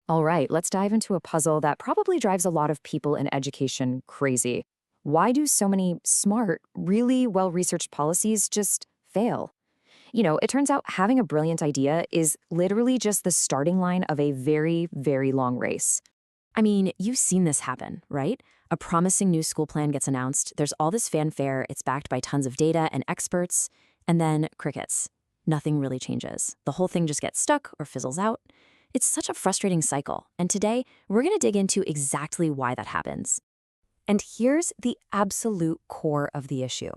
All right, let's dive into a puzzle that probably drives a lot of people in education crazy. Why do so many smart, really well researched policies just fail? It turns out having a brilliant idea is literally just the starting line of a very, very long race. I mean, you've seen this happen, right? A promising new school plan gets announced, there's all this fanfare, it's backed by tons of data and experts, and then crickets. Nothing really changes. The whole thing just gets stuck or fizzles out. It's such a frustrating cycle, and today we're going to dig into exactly why that happens. And here's the absolute core of the issue.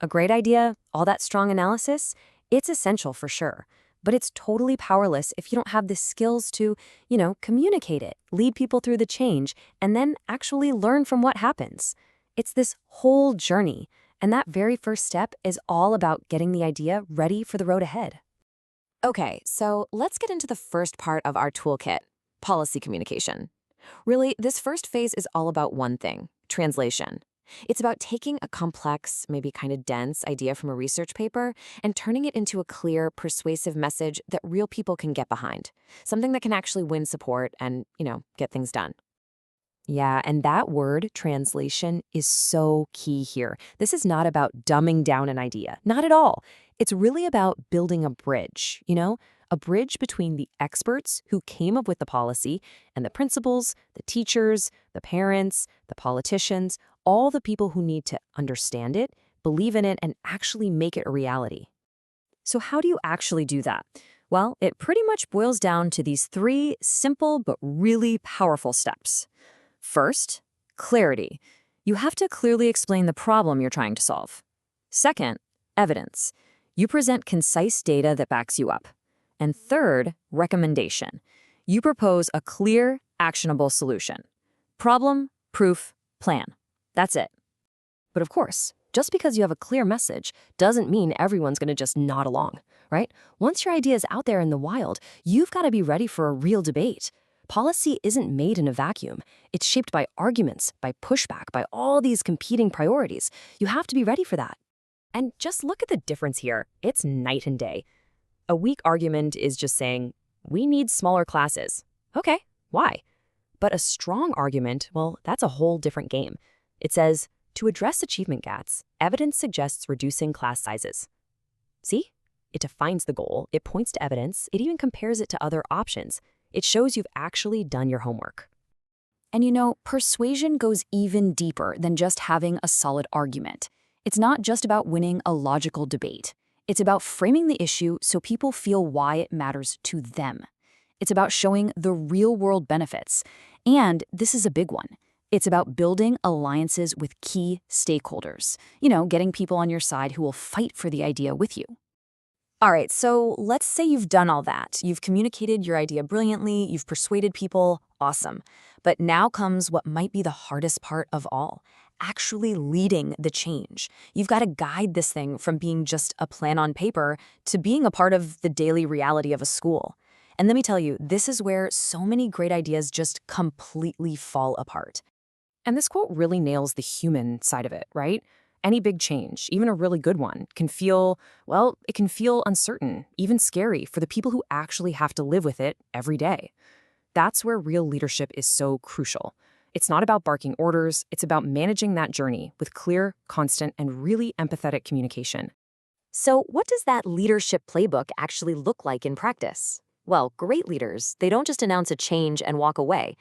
A great idea, all that strong analysis, it's essential for sure, but it's totally powerless if you don't have the skills to, communicate it, lead people through the change, and then actually learn from what happens. It's this whole journey, and that very first step is all about getting the idea ready for the road ahead. Okay, so let's get into the first part of our toolkit, policy communication. Really, this first phase is all about one thing, translation. It's about taking a complex, maybe kind of dense idea from a research paper and turning it into a clear, persuasive message that real people can get behind. Something that can actually win support and, get things done. Yeah, and that word, translation, is so key here. This is not about dumbing down an idea. Not at all. It's really about building a bridge, a bridge between the experts who came up with the policy and the principals, the teachers, the parents, the politicians, all the people who need to understand it, believe in it, and actually make it a reality. So how do you actually do that? Well, it pretty much boils down to these three simple but really powerful steps. First, clarity. You have to clearly explain the problem you're trying to solve. Second, evidence. You present concise data that backs you up. And third, recommendation. You propose a clear, actionable solution. Problem, proof, plan. That's it. But of course, just because you have a clear message doesn't mean everyone's going to just nod along, right? Once your idea is out there in the wild, you've got to be ready for a real debate. Policy isn't made in a vacuum. It's shaped by arguments, by pushback, by all these competing priorities. You have to be ready for that. And just look at the difference here. It's night and day. A weak argument is just saying, we need smaller classes. Okay, why? But a strong argument, well, that's a whole different game. It says, to address achievement gaps, evidence suggests reducing class sizes. See? It defines the goal, it points to evidence, it even compares it to other options. It shows you've actually done your homework. And persuasion goes even deeper than just having a solid argument. It's not just about winning a logical debate. It's about framing the issue so people feel why it matters to them. It's about showing the real-world benefits. And this is a big one. It's about building alliances with key stakeholders. Getting people on your side who will fight for the idea with you. All right, so let's say you've done all that. You've communicated your idea brilliantly, you've persuaded people, awesome. But now comes what might be the hardest part of all, actually leading the change. You've got to guide this thing from being just a plan on paper to being a part of the daily reality of a school. And let me tell you, this is where so many great ideas just completely fall apart. And this quote really nails the human side of it, right? Any big change, even a really good one, can feel uncertain, even scary for the people who actually have to live with it every day. That's where real leadership is so crucial. It's not about barking orders, it's about managing that journey with clear, constant, and really empathetic communication. So what does that leadership playbook actually look like in practice? Well, great leaders, they don't just announce a change and walk away.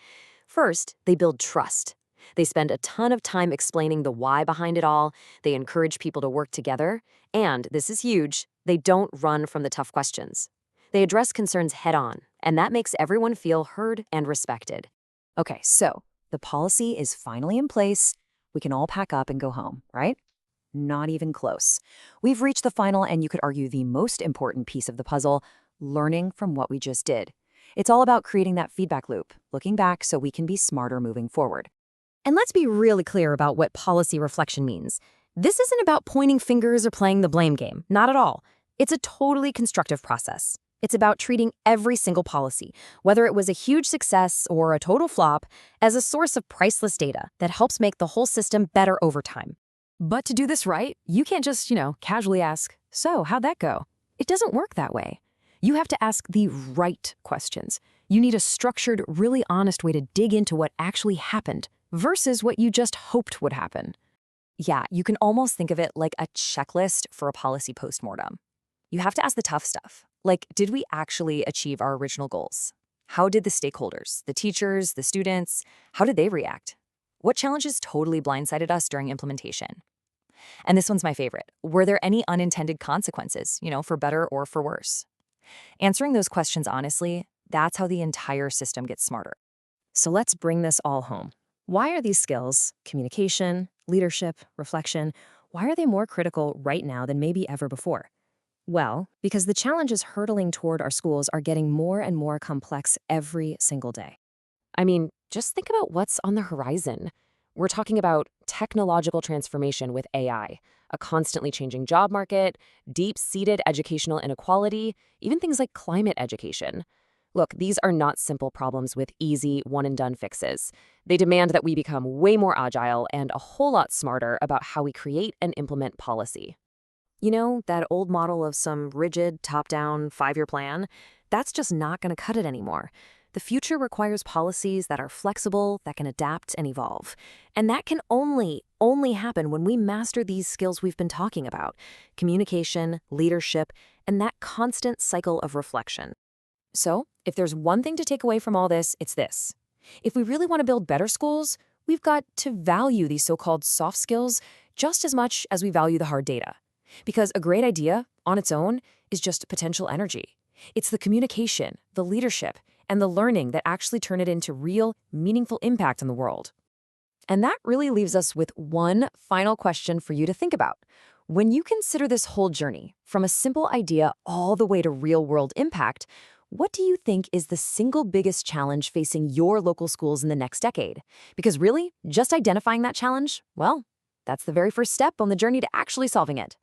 First, they build trust. They spend a ton of time explaining the why behind it all, they encourage people to work together, and, this is huge, they don't run from the tough questions. They address concerns head-on, and that makes everyone feel heard and respected. Okay, so the policy is finally in place. We can all pack up and go home, right? Not even close. We've reached the final, and you could argue the most important piece of the puzzle, learning from what we just did. It's all about creating that feedback loop, looking back so we can be smarter moving forward. And let's be really clear about what policy reflection means. This isn't about pointing fingers or playing the blame game, not at all. It's a totally constructive process. It's about treating every single policy, whether it was a huge success or a total flop, as a source of priceless data that helps make the whole system better over time. But to do this right, you can't just, casually ask, so how'd that go? It doesn't work that way. You have to ask the right questions. You need a structured, really honest way to dig into what actually happened versus what you just hoped would happen. Yeah, you can almost think of it like a checklist for a policy postmortem. You have to ask the tough stuff, like, did we actually achieve our original goals? How did the stakeholders, the teachers, the students, how did they react? What challenges totally blindsided us during implementation? And this one's my favorite. Were there any unintended consequences, for better or for worse? Answering those questions honestly, that's how the entire system gets smarter. So let's bring this all home. Why are these skills, communication, leadership, reflection, why are they more critical right now than maybe ever before? Well, because the challenges hurtling toward our schools are getting more and more complex every single day. I mean, just think about what's on the horizon. We're talking about technological transformation with AI, a constantly changing job market, deep-seated educational inequality, even things like climate education. Look, these are not simple problems with easy, one-and-done fixes. They demand that we become way more agile and a whole lot smarter about how we create and implement policy. You know, that old model of some rigid, top-down, 5-year plan? That's just not going to cut it anymore. The future requires policies that are flexible, that can adapt and evolve. And that can only happen when we master these skills we've been talking about: communication, leadership, and that constant cycle of reflection. So, if there's one thing to take away from all this, it's this. If we really want to build better schools, we've got to value these so-called soft skills just as much as we value the hard data. Because a great idea, on its own, is just potential energy. It's the communication, the leadership, and the learning that actually turn it into real, meaningful impact in the world. And that really leaves us with one final question for you to think about. When you consider this whole journey, from a simple idea all the way to real-world impact, what do you think is the single biggest challenge facing your local schools in the next decade? Because really, just identifying that challenge, well, that's the very first step on the journey to actually solving it.